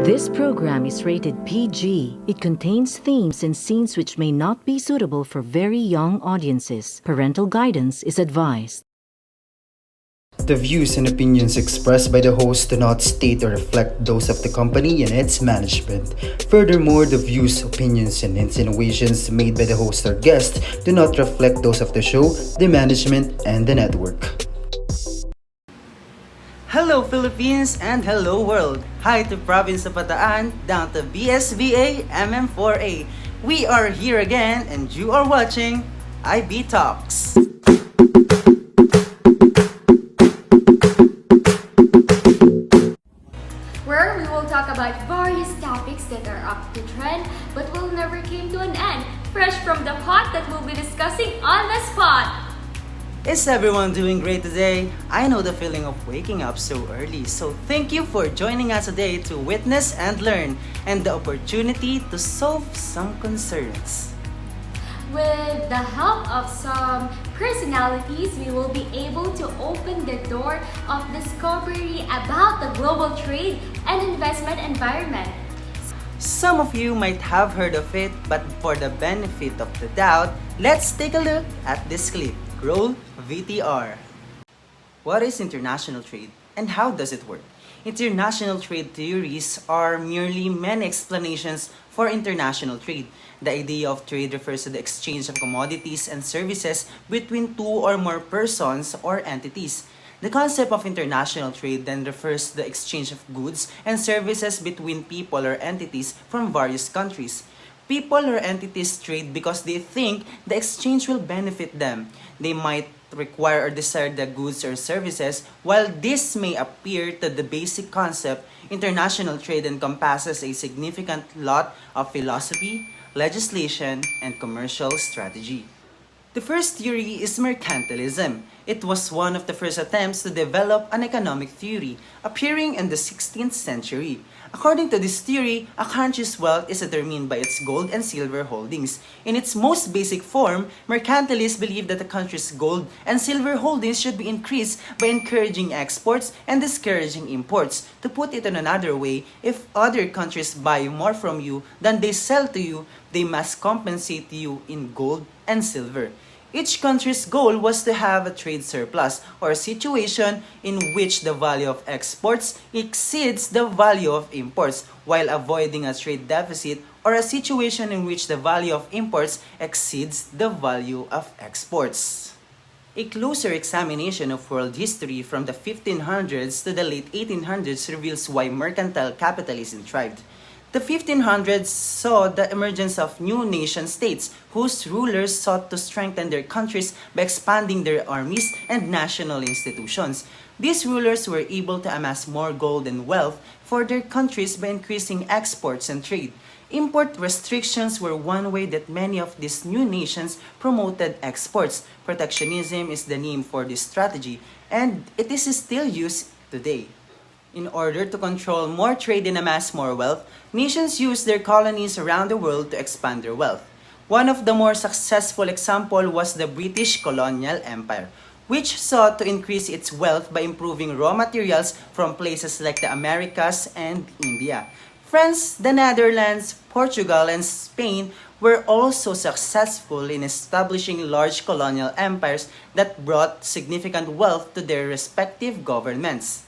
This program is rated PG. It contains themes and scenes which may not be suitable for very young audiences. Parental guidance is advised. The views and opinions expressed by the host do not state or reflect those of the company and its management. Furthermore, the views, opinions, and insinuations made by the host or guest do not reflect those of the show, the management, and the network. Hello Philippines and hello world! Hi to Province of Bataan, down to BSBA, MM4A. We are here again and you are watching IBTalks. Where we will talk about various topics that are up to trend but will never came to an end, fresh from the pot that we'll be discussing on the spot. Is everyone doing great today? I know the feeling of waking up so early, so thank you for joining us today to witness and learn and the opportunity to solve some concerns. With the help of some personalities, we will be able to open the door of discovery about the global trade and investment environment. Some of you might have heard of it, but for the benefit of the doubt, let's take a look at this clip. Roll VTR. What is international trade and how does it work? International trade theories are merely many explanations for international trade. The idea of trade refers to the exchange of commodities and services between two or more persons or entities. The concept of international trade then refers to the exchange of goods and services between people or entities from various countries. People or entities trade because they think the exchange will benefit them. They might require or desire the goods or services. While this may appear to the basic concept, international trade encompasses a significant lot of philosophy, legislation, and commercial strategy. The first theory is mercantilism. It was one of the first attempts to develop an economic theory, appearing in the 16th century. According to this theory, a country's wealth is determined by its gold and silver holdings. In its most basic form, mercantilists believe that a country's gold and silver holdings should be increased by encouraging exports and discouraging imports. To put it in another way, if other countries buy more from you than they sell to you, they must compensate you in gold and silver. Each country's goal was to have a trade surplus, or a situation in which the value of exports exceeds the value of imports, while avoiding a trade deficit, or a situation in which the value of imports exceeds the value of exports. A closer examination of world history from the 1500s to the late 1800s reveals why mercantile capitalism thrived. The 1500s saw the emergence of new nation-states whose rulers sought to strengthen their countries by expanding their armies and national institutions. These rulers were able to amass more gold and wealth for their countries by increasing exports and trade. Import restrictions were one way that many of these new nations promoted exports. Protectionism is the name for this strategy, and it is still used today. In order to control more trade and amass more wealth, nations used their colonies around the world to expand their wealth. One of the more successful examples was the British colonial empire, which sought to increase its wealth by improving raw materials from places like the Americas and India. France, the Netherlands, Portugal, and Spain were also successful in establishing large colonial empires that brought significant wealth to their respective governments.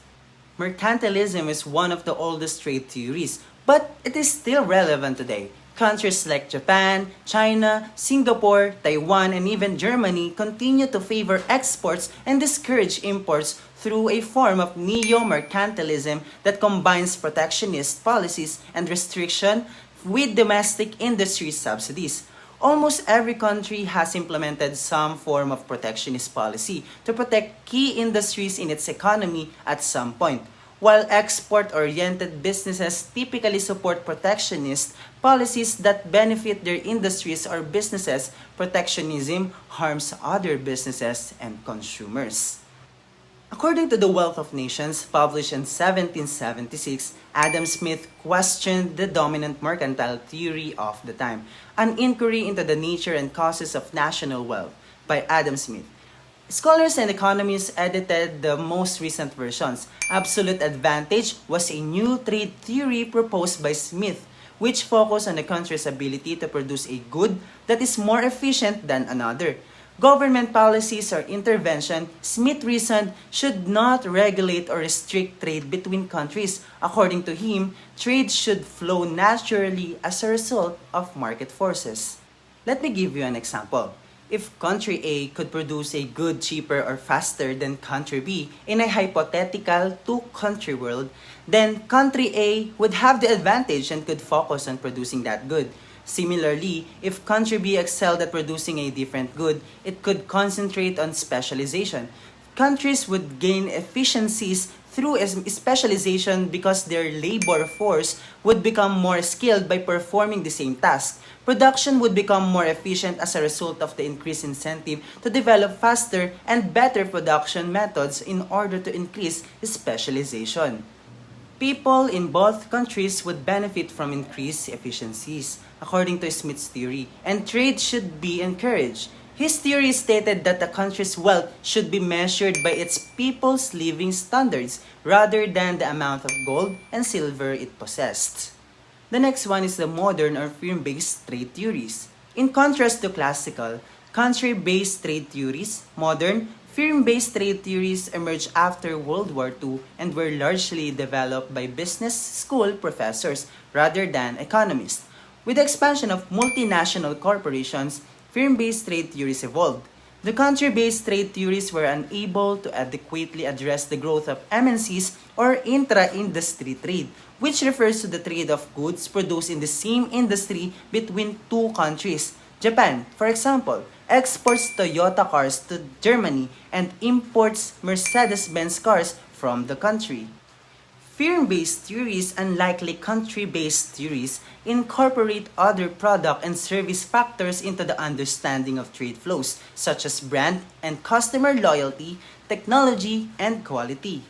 Mercantilism is one of the oldest trade theories, but it is still relevant today. Countries like Japan, China, Singapore, Taiwan, and even Germany continue to favor exports and discourage imports through a form of neo-mercantilism that combines protectionist policies and restriction with domestic industry subsidies. Almost every country has implemented some form of protectionist policy to protect key industries in its economy at some point. While export-oriented businesses typically support protectionist policies that benefit their industries or businesses, protectionism harms other businesses and consumers. According to The Wealth of Nations, published in 1776, Adam Smith questioned the dominant mercantile theory of the time, An Inquiry into the Nature and Causes of National Wealth by Adam Smith. Scholars and economists edited the most recent versions. Absolute advantage was a new trade theory proposed by Smith, which focused on a country's ability to produce a good that is more efficient than another. Government policies or intervention, Smith reasoned, should not regulate or restrict trade between countries. According to him, trade should flow naturally as a result of market forces. Let me give you an example. If country A could produce a good cheaper or faster than country B in a hypothetical two-country world, then country A would have the advantage and could focus on producing that good. Similarly, if country B excelled at producing a different good, it could concentrate on specialization. Countries would gain efficiencies through specialization because their labor force would become more skilled by performing the same task. Production would become more efficient as a result of the increased incentive to develop faster and better production methods in order to increase specialization. People in both countries would benefit from increased efficiencies, according to Smith's theory, and trade should be encouraged. His theory stated that a country's wealth should be measured by its people's living standards rather than the amount of gold and silver it possessed. The next one is the modern or firm-based trade theories. In contrast to classical, country-based trade theories, modern, firm-based trade theories emerged after World War II and were largely developed by business school professors rather than economists. With the expansion of multinational corporations, firm-based trade theories evolved. The country-based trade theories were unable to adequately address the growth of MNCs or intra-industry trade, which refers to the trade of goods produced in the same industry between two countries. Japan, for example, exports Toyota cars to Germany and imports Mercedes-Benz cars from the country. Firm-based theories, unlike country-based theories, incorporate other product and service factors into the understanding of trade flows, such as brand and customer loyalty, technology, and quality.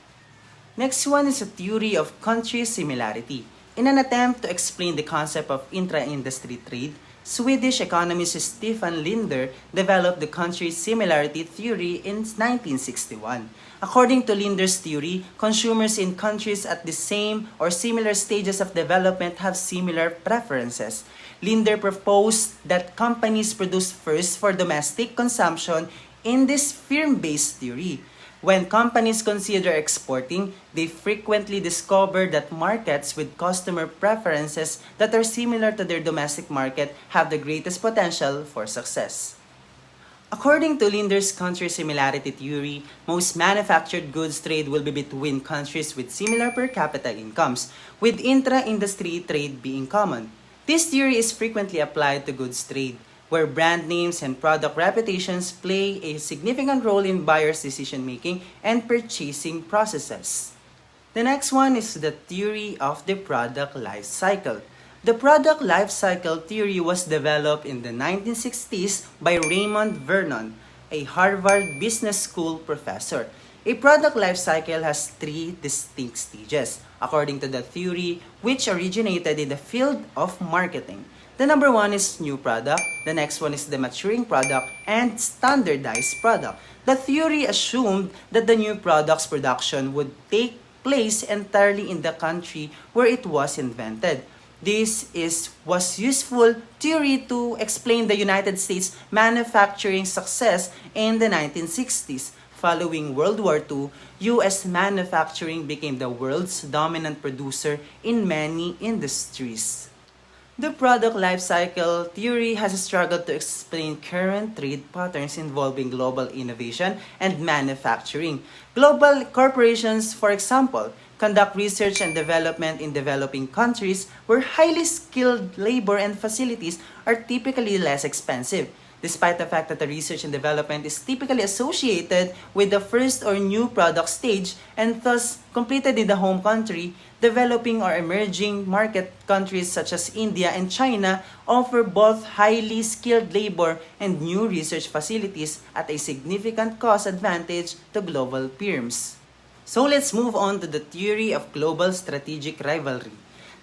Next one is a theory of country similarity. In an attempt to explain the concept of intra-industry trade, Swedish economist Stefan Linder developed the country similarity theory in 1961. According to Linder's theory, consumers in countries at the same or similar stages of development have similar preferences. Linder proposed that companies produce first for domestic consumption in this firm-based theory. When companies consider exporting, they frequently discover that markets with customer preferences that are similar to their domestic market have the greatest potential for success. According to Linder's country similarity theory, most manufactured goods trade will be between countries with similar per capita incomes, with intra-industry trade being common. This theory is frequently applied to goods trade, where brand names and product reputations play a significant role in buyers' decision-making and purchasing processes. The next one is the theory of the product life cycle. The product life cycle theory was developed in the 1960s by Raymond Vernon, a Harvard Business School professor. A product life cycle has three distinct stages, according to the theory, which originated in the field of marketing. The number one is new product, the next one is the maturing product, and standardized product. The theory assumed that the new product's production would take place entirely in the country where it was invented. This was useful theory to explain the United States manufacturing success in the 1960s. Following World War II, U.S. manufacturing became the world's dominant producer in many industries. The product life cycle theory has struggled to explain current trade patterns involving global innovation and manufacturing. Global corporations, for example, conduct research and development in developing countries where highly skilled labor and facilities are typically less expensive. Despite the fact that the research and development is typically associated with the first or new product stage and thus completed in the home country, developing or emerging market countries such as India and China offer both highly skilled labor and new research facilities at a significant cost advantage to global firms. So let's move on to the theory of global strategic rivalry.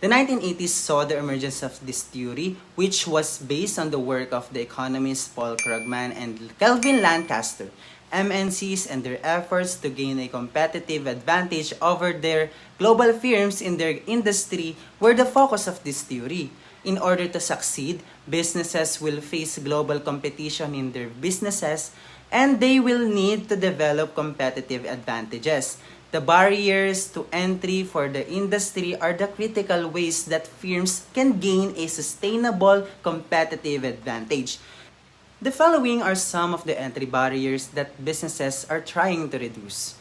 The 1980s saw the emergence of this theory, which was based on the work of the economists Paul Krugman and Kelvin Lancaster. MNCs and their efforts to gain a competitive advantage over their global firms in their industry were the focus of this theory. In order to succeed, businesses will face global competition in their businesses and they will need to develop competitive advantages. The barriers to entry for the industry are the critical ways that firms can gain a sustainable competitive advantage. The following are some of the entry barriers that businesses are trying to reduce: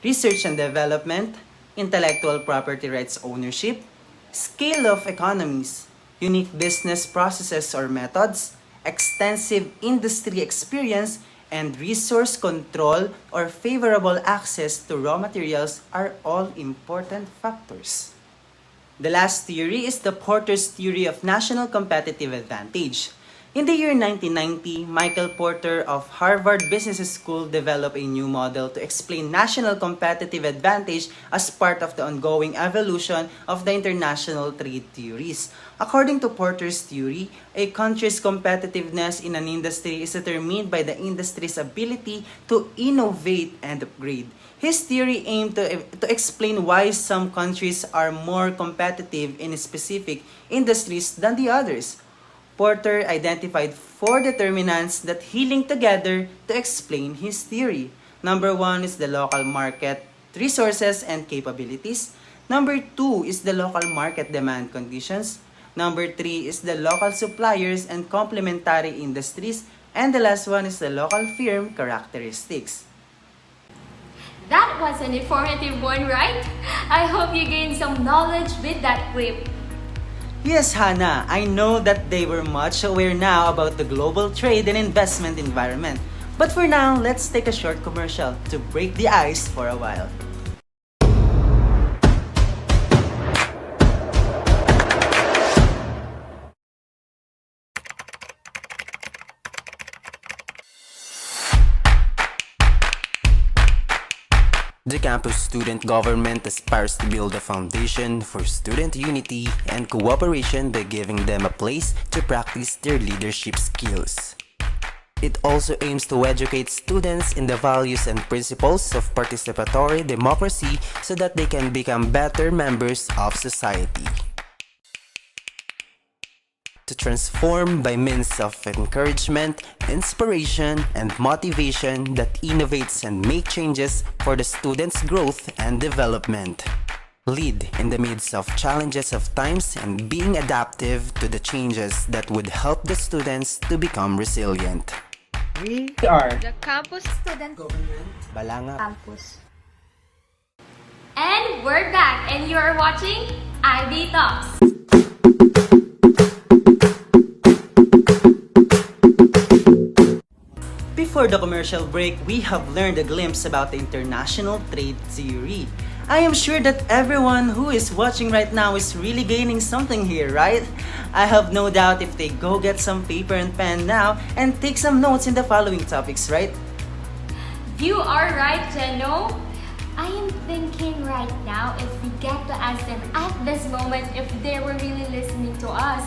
research and development, intellectual property rights ownership, scale of economies, unique business processes or methods, extensive industry experience, and resource control or favorable access to raw materials are all important factors. The last theory is the Porter's theory of national competitive advantage. In the year 1990, Michael Porter of Harvard Business School developed a new model to explain national competitive advantage as part of the ongoing evolution of the international trade theories. According to Porter's theory, a country's competitiveness in an industry is determined by the industry's ability to innovate and upgrade. His theory aimed to explain why some countries are more competitive in specific industries than the others. Porter identified 4 determinants that he linked together to explain his theory. Number 1 is the local market resources and capabilities. Number 2 is the local market demand conditions. Number 3 is the local suppliers and complementary industries. And the last one is the local firm characteristics. That was an informative one, right? I hope you gained some knowledge with that clip. Yes, Hannah, I know that they were much aware now about the global trade and investment environment. But for now, let's take a short commercial to break the ice for a while. The campus student government aspires to build a foundation for student unity and cooperation by giving them a place to practice their leadership skills. It also aims to educate students in the values and principles of participatory democracy so that they can become better members of society. To transform by means of encouragement, inspiration, and motivation that innovates and make changes for the students' growth and development. Lead in the midst of challenges of times and being adaptive to the changes that would help the students to become resilient. We are The Campus Student Balanga. Campus. And we're back and you're watching IBTalks. Before the commercial break, we have learned a glimpse about the international trade theory. I am sure that everyone who is watching right now is really gaining something here, right? I have no doubt if they go get some paper and pen now and take some notes in the following topics, right? You are right, Jeno. I am thinking right now if we get to ask them at this moment if they were really listening to us.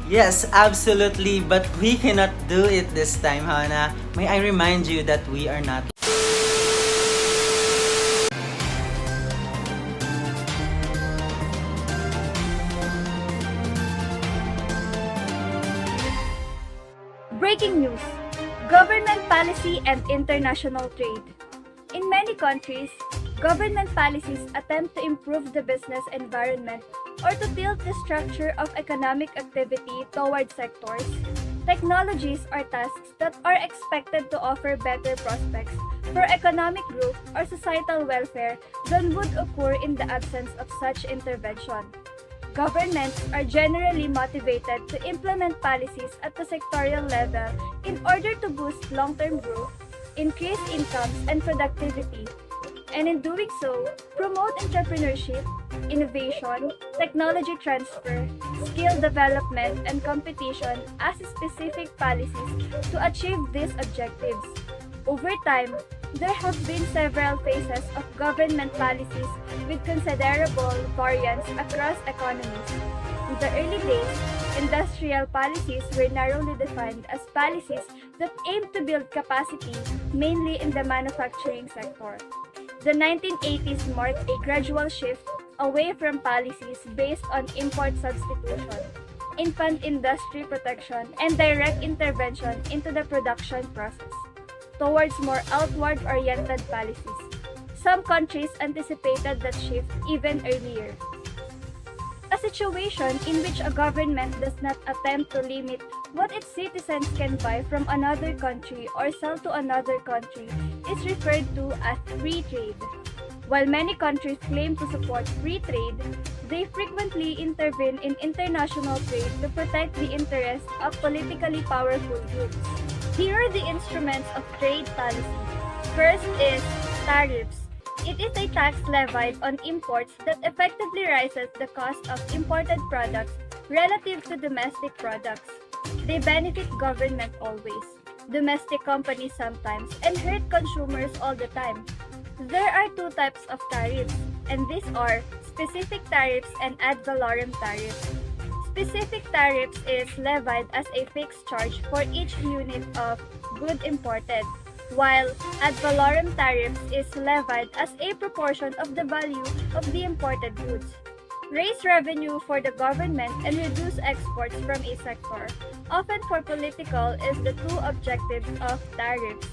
Yes, absolutely, but we cannot do it this time, Hannah. May I remind you that we are not. Breaking news: Government policy and international trade. In many countries, government policies attempt to improve the business environment or to tilt the structure of economic activity toward sectors, technologies, or tasks that are expected to offer better prospects for economic growth or societal welfare than would occur in the absence of such intervention. Governments are generally motivated to implement policies at the sectorial level in order to boost long-term growth, increase incomes and productivity, and in doing so, promote entrepreneurship, innovation, technology transfer, skill development, and competition as specific policies to achieve these objectives. Over time, There have been several phases of government policies with considerable variance across economies. In the early days, industrial policies were narrowly defined as policies that aimed to build capacity mainly in the manufacturing sector. The 1980s marked a gradual shift away from policies based on import substitution, infant industry protection, and direct intervention into the production process, towards more outward-oriented policies. Some countries anticipated that shift even earlier. A situation in which a government does not attempt to limit what its citizens can buy from another country or sell to another country is referred to as free trade. While many countries claim to support free trade, they frequently intervene in international trade to protect the interests of politically powerful groups. Here are the instruments of trade policy. First is tariffs. It is a tax levied on imports that effectively raises the cost of imported products relative to domestic products. They benefit government always, domestic companies sometimes, and hurt consumers all the time. There are two types of tariffs, and these are specific tariffs and ad valorem tariffs. Specific tariffs is levied as a fixed charge for each unit of good imported, while ad valorem tariffs is levied as a proportion of the value of the imported goods. Raise revenue for the government and reduce exports from a sector, often for political, is the two objectives of tariffs.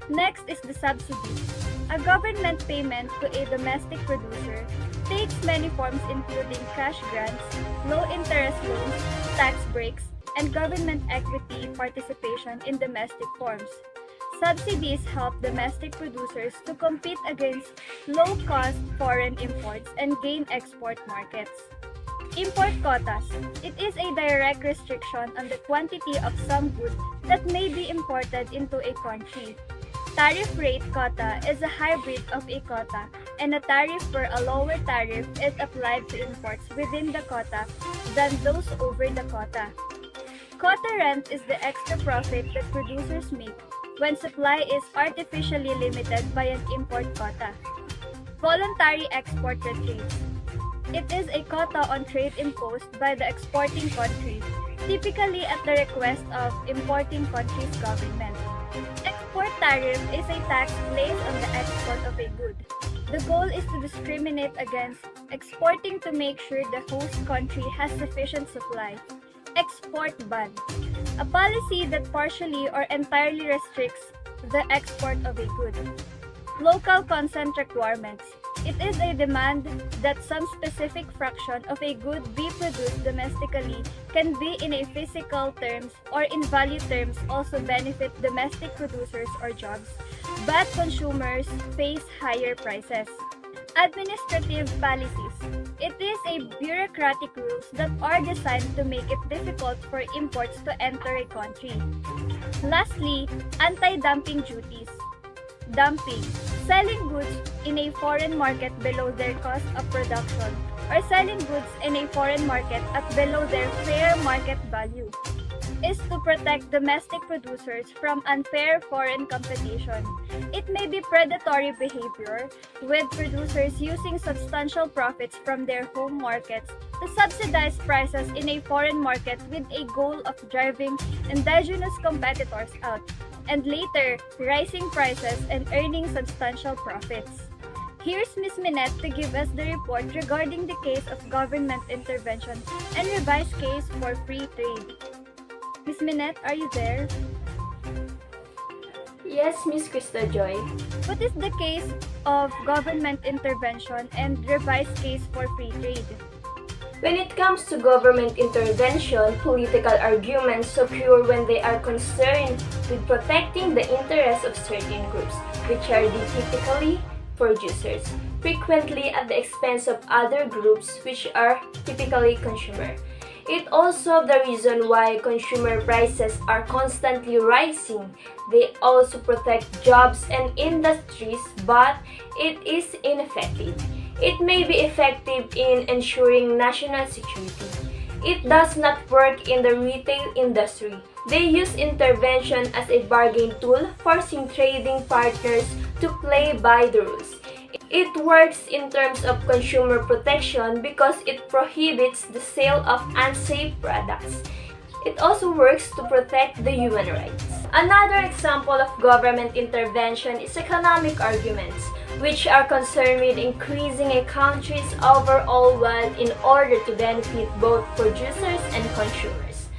Next is the subsidy. A government payment to a domestic producer takes many forms including cash grants, low-interest loans, tax breaks, and government equity participation in domestic forms. Subsidies help domestic producers to compete against low-cost foreign imports and gain export markets. Import quotas. It is a direct restriction on the quantity of some goods that may be imported into a country. Tariff rate quota is a hybrid of a quota, and a tariff for a lower tariff is applied to imports within the quota than those over the quota. Quota rent is the extra profit that producers make when supply is artificially limited by an import quota. Voluntary export retreats. It is a quota on trade imposed by the exporting country, typically at the request of importing country's government. Export tariff is a tax placed on the export of a good. The goal is to discriminate against exporting to make sure the host country has sufficient supply. Export ban. A policy that partially or entirely restricts the export of a good. Local consent requirements. It is a demand that some specific fraction of a good be produced domestically can be in a physical terms or in value terms also benefit domestic producers or jobs, but consumers face higher prices. Administrative policies. It is a bureaucratic rules that are designed to make it difficult for imports to enter a country. Lastly, anti-dumping duties. Dumping. Selling goods in a foreign market below their cost of production or selling goods in a foreign market at below their fair market value is to protect domestic producers from unfair foreign competition. It may be predatory behavior, with producers using substantial profits from their home markets to subsidize prices in a foreign market with a goal of driving indigenous competitors out, and later rising prices and earning substantial profits. Here's Ms. Minette to give us the report regarding the case of government intervention and revised case for free trade. Ms. Minette, are you there? Yes, Miss Krista Joy. What is the case of government intervention and revised case for free trade? When it comes to government intervention, political arguments occur when they are concerned with protecting the interests of certain groups, which are the typically producers, frequently at the expense of other groups, which are typically consumer. It also the reason why consumer prices are constantly rising. They also protect jobs and industries, but it is ineffective. It may be effective in ensuring national security. It does not work in the retail industry. They use intervention as a bargain tool, forcing trading partners to play by the rules. It works in terms of consumer protection because it prohibits the sale of unsafe products. It also works to protect the human rights. Another example of government intervention is economic arguments, which are concerned with increasing a country's overall wealth in order to benefit both producers and consumers.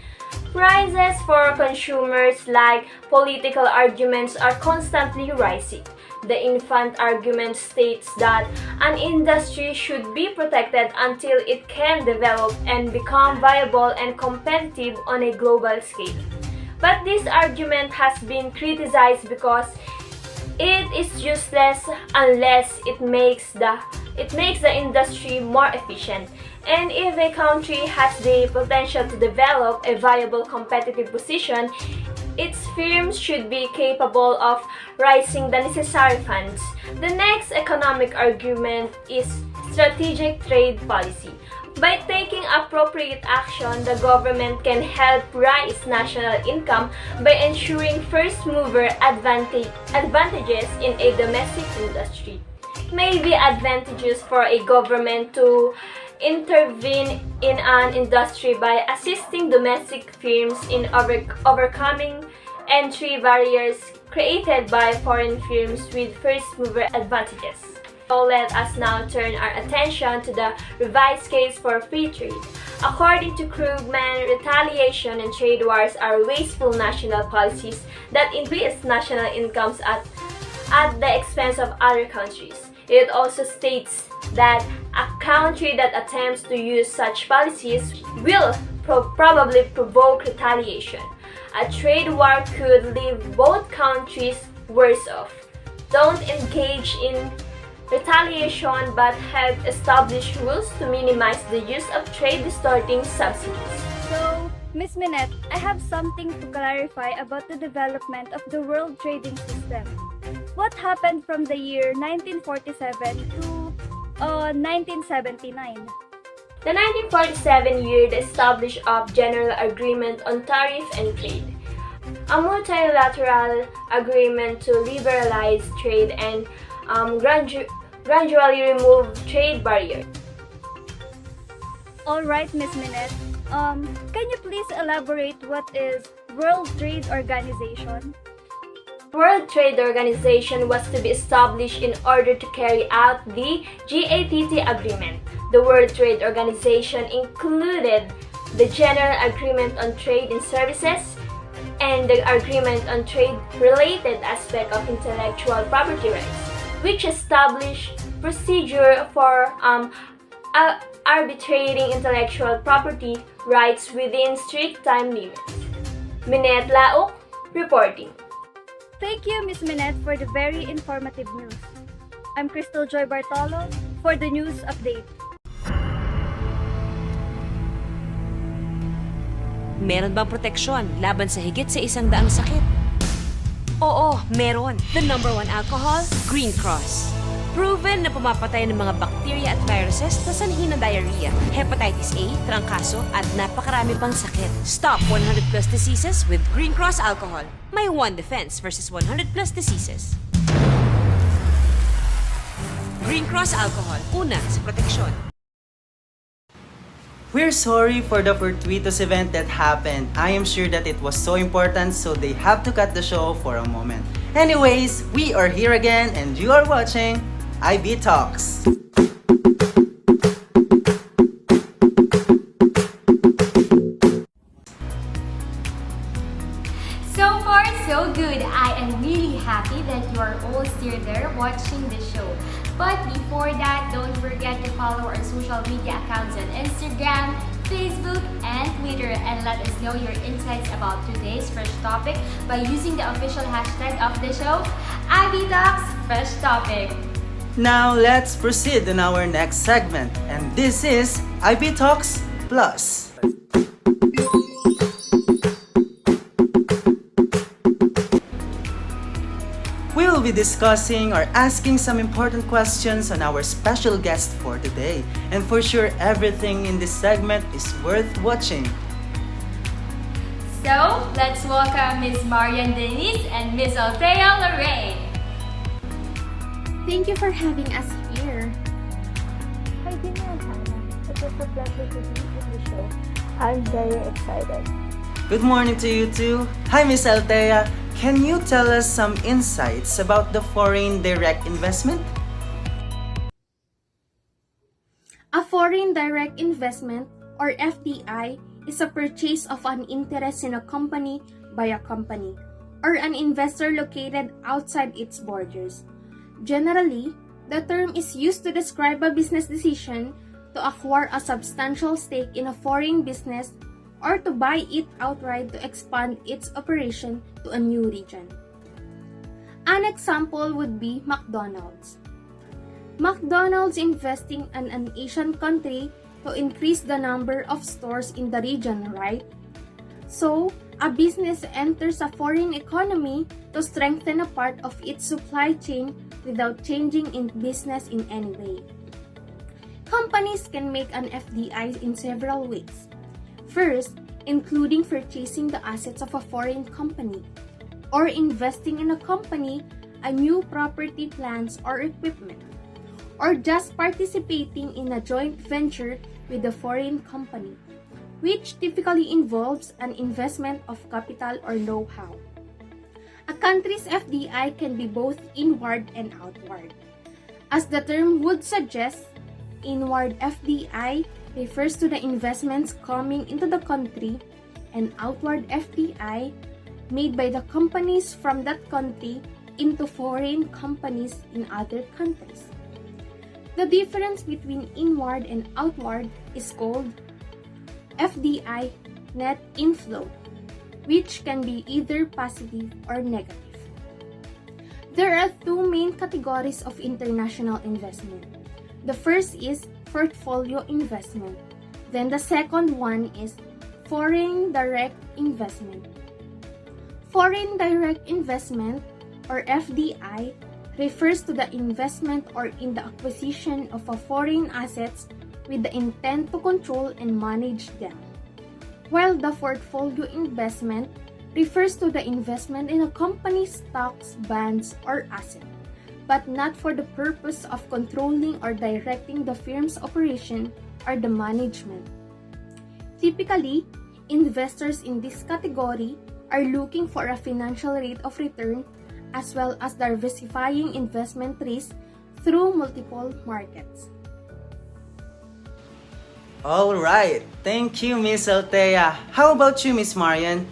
Prices for consumers, like political arguments, are constantly rising. The infant argument states that an industry should be protected until it can develop and become viable and competitive on a global scale. But this argument has been criticized because it is useless unless it makes the industry more efficient. And if a country has the potential to develop a viable competitive position, its firms should be capable of raising the necessary funds. The next economic argument is strategic trade policy. By taking appropriate action, the government can help raise national income by ensuring first-mover advantages in a domestic industry. It may be advantageous for a government to intervene in an industry by assisting domestic firms in overcoming entry barriers created by foreign firms with first-mover advantages. So let us now turn our attention to the revised case for free trade. According to Krugman, retaliation and trade wars are wasteful national policies that increase national incomes at the expense of other countries. It also states that a country that attempts to use such policies will probably provoke retaliation. A trade war could leave both countries worse off. Don't engage in retaliation but help establish rules to minimize the use of trade-distorting subsidies. So, Ms. Minette, I have something to clarify about the development of the world trading system. What happened from the year 1947 to 1979? The 1947 year, the establishment of General Agreement on Tariff and Trade, a multilateral agreement to liberalize trade and gradually remove trade barriers. Alright, Ms. Minette, can you please elaborate what is World Trade Organization? World Trade Organization was to be established in order to carry out the GATT agreement. The World Trade Organization included the General Agreement on Trade in Services and the Agreement on Trade-related aspect of intellectual property rights, which established procedure for arbitrating intellectual property rights within strict time limits. Minette Laok, reporting. Thank you, Ms. Minette, for the very informative news. I'm Crystal Joy Bartolo for the news update. Meron bang proteksyon laban sa higit sa 100 sakit? Oo, meron. The #1 alcohol, Green Cross. Proven na pumapatay ng mga bacteria at viruses na sanhi ng diarrhea, hepatitis A, trangkaso, at napakarami pang sakit. Stop 100 plus diseases with Green Cross alcohol. May one defense versus 100 plus diseases. Green Cross alcohol, una sa proteksyon. We're sorry for the fortuitous event that happened. I am sure that it was so important, so they have to cut the show for a moment. Anyways, we are here again and you are watching IBTalks. So far, so good. I am really happy that you are all still there watching the show. But before that, don't forget to follow our social media accounts on Instagram, Facebook, and Twitter, and let us know your insights about today's fresh topic by using the official hashtag of the show, IBTalks Fresh Topic. Now let's proceed on our next segment, and this is IBTalks Plus. We will be discussing or asking some important questions on our special guest for today. And for sure, everything in this segment is worth watching. So, let's welcome Ms. Marian Denise and Ms. Althea Lorraine. Thank you for having us here. Hi, Dina and Hannah. It was a pleasure to be in the show. I'm very excited. Good morning to you too. Hi, Miss Altea. Can you tell us some insights about the foreign direct investment? A foreign direct investment, or FDI, is a purchase of an interest in a company by a company, or an investor located outside its borders. Generally, the term is used to describe a business decision to acquire a substantial stake in a foreign business or to buy it outright to expand its operation to a new region. An example would be McDonald's. McDonald's investing in an Asian country to increase the number of stores in the region, right? So, a business enters a foreign economy to strengthen a part of its supply chain without changing in business in any way. Companies can make an FDI in several ways. First, including purchasing the assets of a foreign company, or investing in a company, a new property, plants, or equipment, or just participating in a joint venture with a foreign company, which typically involves an investment of capital or know-how. A country's FDI can be both inward and outward. As the term would suggest, inward FDI refers to the investments coming into the country, and outward FDI made by the companies from that country into foreign companies in other countries. The difference between inward and outward is called FDI net inflow, which can be either positive or negative. There are two main categories of international investment. The first is portfolio investment. Then the second one is foreign direct investment. Foreign direct investment, or FDI, refers to the investment or in the acquisition of a foreign assets with the intent to control and manage them, while the portfolio investment refers to the investment in a company's stocks, bonds, or asset, but not for the purpose of controlling or directing the firm's operation or the management. Typically, investors in this category are looking for a financial rate of return as well as diversifying investment risk through multiple markets. All right. Thank you, Miss Altea. How about you, Miss Marian?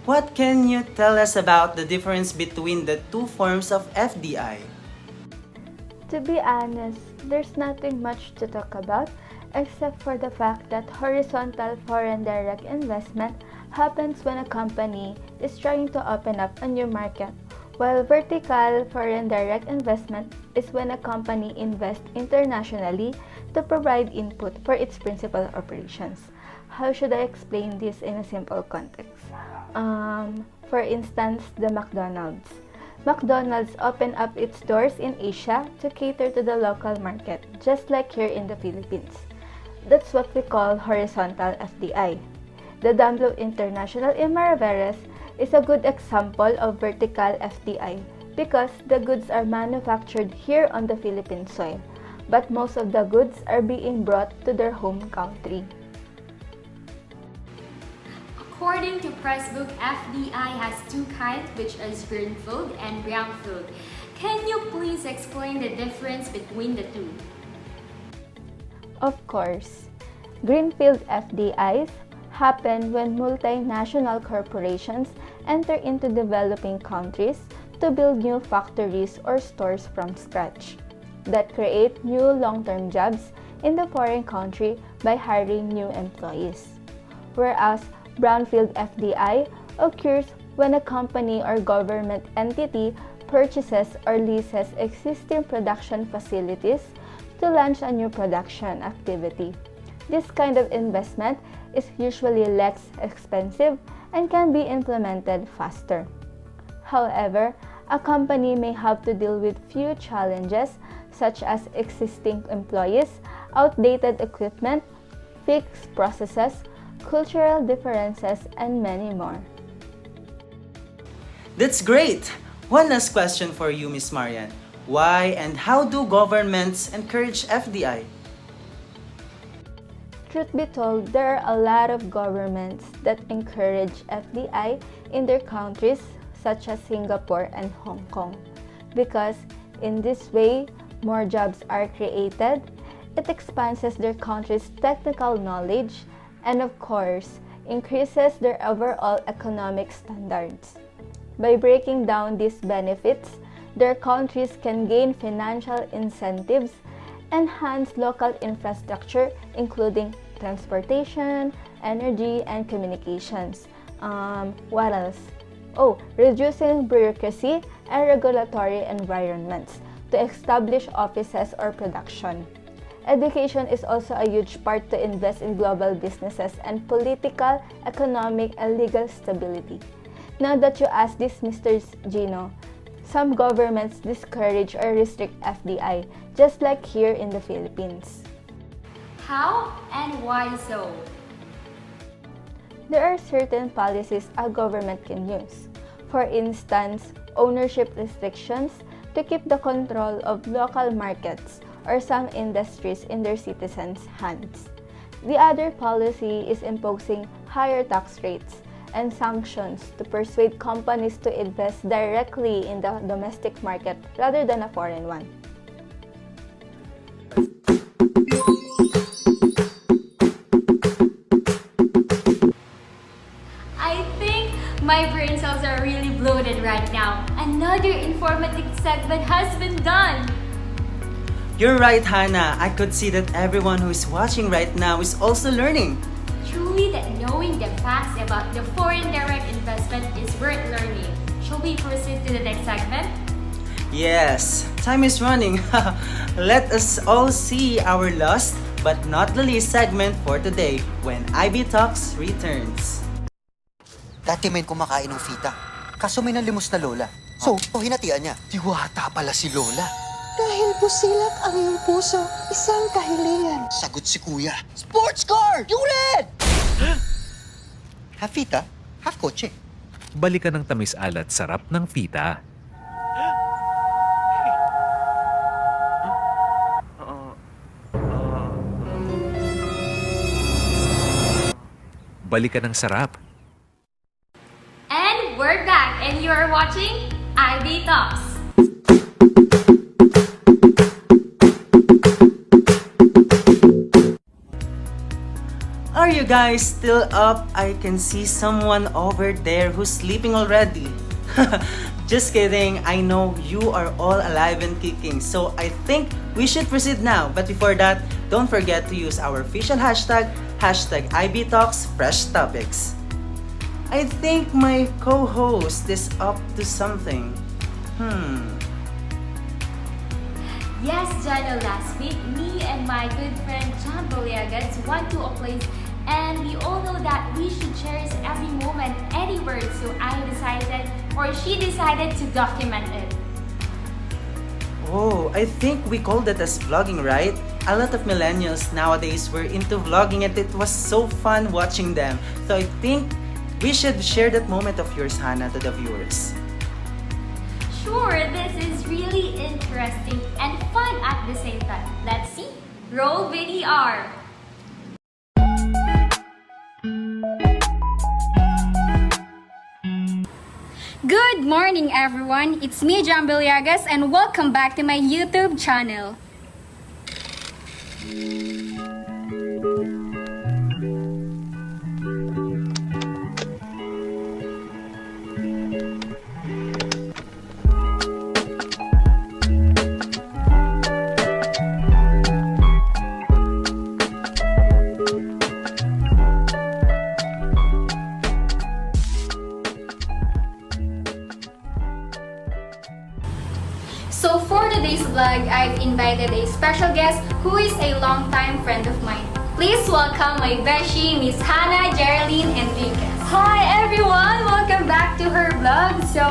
What can you tell us about the difference between the two forms of FDI? To be honest, there's nothing much to talk about except for the fact that horizontal foreign direct investment happens when a company is trying to open up a new market, while vertical foreign direct investment is when a company invests internationally to provide input for its principal operations. How should I explain this in a simple context? For instance, the McDonald's. McDonald's opened up its doors in Asia to cater to the local market, just like here in the Philippines. That's what we call horizontal FDI. The Damlo International in Maraveres is a good example of vertical FDI because the goods are manufactured here on the Philippine soil, but most of the goods are being brought to their home country. According to Pressbook, FDI has two kinds, which is greenfield and brownfield. Can you please explain the difference between the two? Of course, greenfield FDIs happen when multinational corporations enter into developing countries to build new factories or stores from scratch that create new long-term jobs in the foreign country by hiring new employees. Whereas brownfield FDI occurs when a company or government entity purchases or leases existing production facilities to launch a new production activity. This kind of investment is usually less expensive and can be implemented faster. However, a company may have to deal with few challenges such as existing employees, outdated equipment, fixed processes, cultural differences, and many more. That's great! One last question for you, Miss Marian. Why and how do governments encourage FDI? Truth be told, there are a lot of governments that encourage FDI in their countries such as Singapore and Hong Kong. Because in this way, more jobs are created, it expands their country's technical knowledge, and of course, increases their overall economic standards. By breaking down these benefits, their countries can gain financial incentives, enhance local infrastructure including transportation, energy, and communications. What else? Reducing bureaucracy and regulatory environments to establish offices or production. Education is also a huge part to invest in global businesses and political, economic, and legal stability. Now that you ask this, Mr. Gino, some governments discourage or restrict FDI, just like here in the Philippines. How and why so? There are certain policies a government can use. For instance, ownership restrictions to keep the control of local markets or some industries in their citizens' hands. The other policy is imposing higher tax rates and sanctions to persuade companies to invest directly in the domestic market rather than a foreign one. I think my brain cells are really bloated right now. Another informative segment has been done. You're right, Hannah. I could see that everyone who is watching right now is also learning. Truly that knowing the facts about the foreign direct investment is worth learning. Shall we proceed to the next segment? Yes, time is running. Let us all see our last but not the least segment for today when IBTalks returns. Dati may kumakain ng fita. Kaso may nalimos na lola. So, hinatian niya. Diwata pala si lola. Dahil busilak ang iyong puso, isang kahilingan. Sagot si kuya. Sports car! Yulit! Half fita, half kotse. Balikan ng tamis alat sarap ng fita. Balikan ng sarap. And we're back and you are watching IBTalks. Are you guys still up? I can see someone over there who's sleeping already. Just kidding, I know you are all alive and kicking, so I think we should proceed now. But before that, don't forget to use our official hashtag #IBTalksFreshTopics. I think my co-host is up to something. Yes, Jano, last week, me and my good friend John Boliagas went to a place and we all know that we should cherish every moment, any word, so she decided to document it. Oh, I think we called it as vlogging, right? A lot of millennials nowadays were into vlogging and it was so fun watching them. So I think we should share that moment of yours, Hannah, to the viewers. Sure, this is really interesting and fun at the same time. Let's see. Roll VDR. Good morning, everyone. It's me, John Boliagas, and welcome back to my YouTube channel. So for today's vlog, I've invited a special guest who is a longtime friend of mine. Please welcome my beshi, Miss Hannah Geraldine Enriquez. Hi everyone! Welcome back to her vlog. So,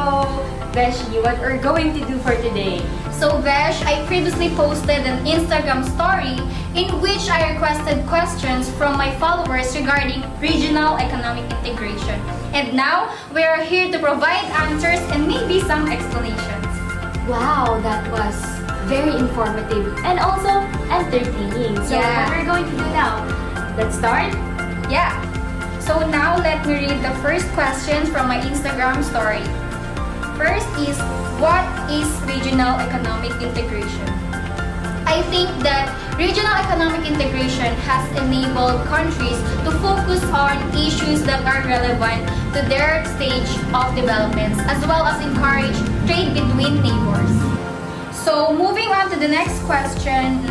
Beshi, what we're going to do for today? So Besh, I previously posted an Instagram story in which I requested questions from my followers regarding regional economic integration. And now, we are here to provide answers and maybe some explanations. Wow, that was very informative, and also entertaining. So Yeah. what we're going to do now? Let's start. Yeah. So now let me read the first questions from my Instagram story. First is, what is regional economic integration? I think that regional economic integration has enabled countries to focus on issues that are relevant to their stage of developments, as well as encourage trade between neighbors. So moving on to the next question,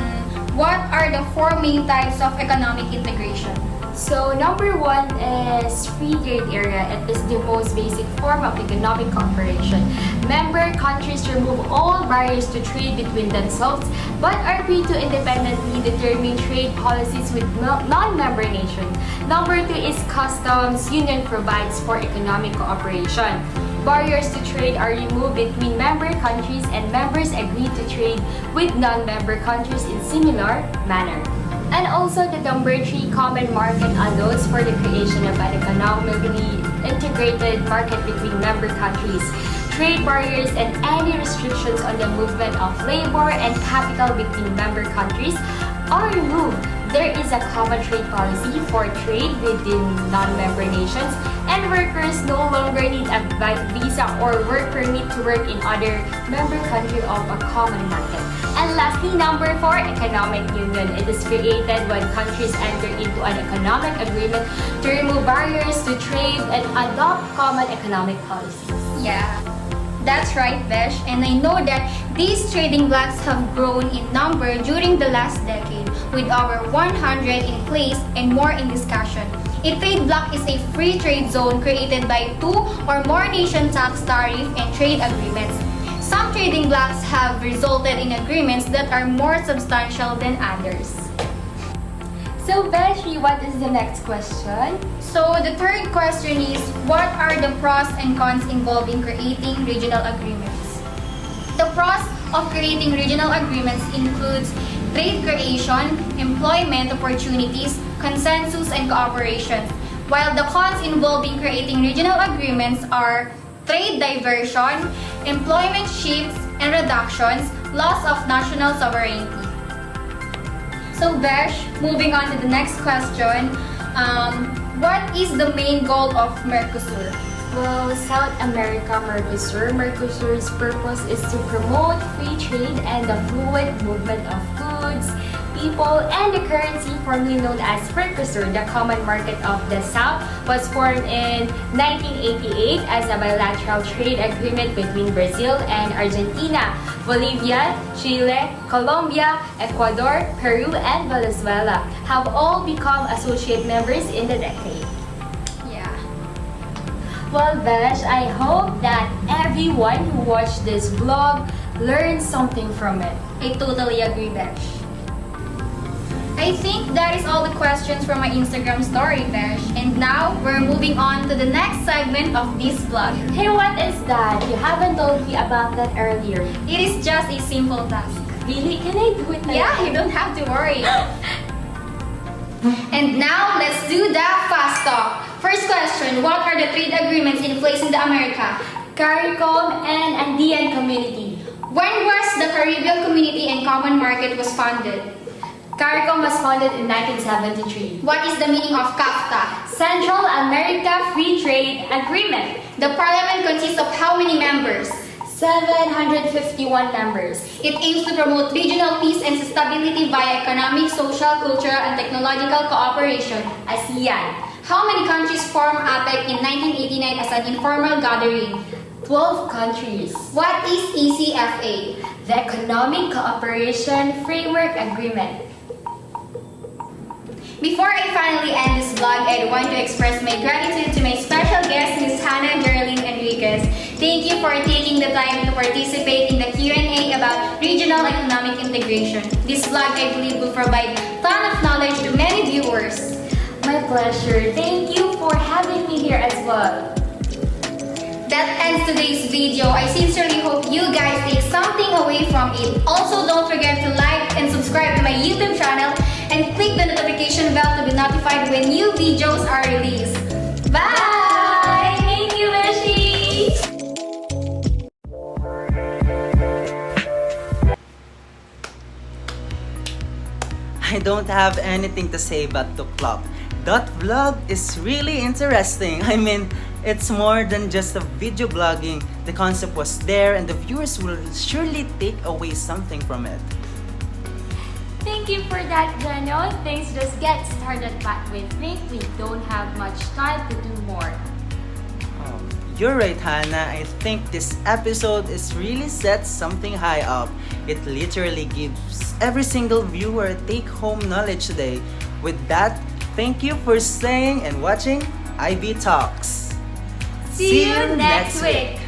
what are the four main types of economic integration? So number one is free trade area. It is the most basic form of economic cooperation. Member countries remove all barriers to trade between themselves but are free to independently determine trade policies with non-member nations. Number two is customs. Union provides for economic cooperation. Barriers to trade are removed between member countries and members agree to trade with non-member countries in similar manner. And also the number three, common market allows for the creation of an economically integrated market between member countries. Trade barriers and any restrictions on the movement of labor and capital between member countries are removed. There is a common trade policy for trade within non-member nations, and workers no longer need a visa or work permit to work in other member country of a common market. And lastly, number four, economic union. It is created when countries enter into an economic agreement to remove barriers to trade and adopt common economic policies. Yeah, that's right, Besh. And I know that these trading blocks have grown in number during the last decade, with over 100 in place and more in discussion. A trade bloc is a free trade zone created by two or more nation tax tariff and trade agreements. Some trading blocks have resulted in agreements that are more substantial than others. So Beshi, what is the next question? So the third question is, what are the pros and cons involved in creating regional agreements? The pros of creating regional agreements includes trade creation, employment opportunities, consensus, and cooperation, while the cons involved in creating regional agreements are trade diversion, employment shifts and reductions, loss of national sovereignty. So Besh, moving on to the next question, what is the main goal of Mercosur? Well, South America Mercosur's purpose is to promote free trade and the fluid movement of goods, people, and the currency formerly known as Mercosur. The common market of the South was formed in 1988 as a bilateral trade agreement between Brazil and Argentina, Bolivia, Chile, Colombia, Ecuador, Peru, and Venezuela have all become associate members in the decade. Well, Besh, I hope that everyone who watched this vlog learned something from it. I totally agree, Besh. I think that is all the questions from my Instagram story, Besh. And now, we're moving on to the next segment of this vlog. Hey, what is that? You haven't told me about that earlier. It is just a simple task. Really? Can I do it? Yeah, you don't have to worry. And now, let's do the fast talk. First question, what are the trade agreements in place in the America? CARICOM and Andean Community. When was the Caribbean Community and Common Market was founded? CARICOM was founded in 1973. What is the meaning of CAFTA? Central America Free Trade Agreement. The parliament consists of how many members? 751 members. It aims to promote regional peace and stability via economic, social, cultural, and technological cooperation. ASEAN. How many countries formed APEC in 1989 as an informal gathering? 12 countries. What is ECFA? The Economic Cooperation Framework Agreement. Before I finally end this vlog, I want to express my gratitude to my special guest, Ms. Hannah Geraldine Enriquez. Thank you for taking the time to participate in the Q&A about regional economic integration. This vlog, I believe, will provide a ton of knowledge to many viewers. My pleasure. Thank you for having me here as well. That ends today's video. I sincerely hope you guys take something away from it. Also, don't forget to like and subscribe to my YouTube channel and click the notification bell to be notified when new videos are released. Bye! Thank you, Beshi! I don't have anything to say but to clap. That vlog is really interesting. I mean, it's more than just a video blogging. The concept was there and the viewers will surely take away something from it. Thank you for that, Jano. Things just get started, but we think we don't have much time to do more. You're right, Hannah. I think this episode is really set something high up. It literally gives every single viewer take-home knowledge today. With that, thank you for staying and watching IB Talks. See you next week.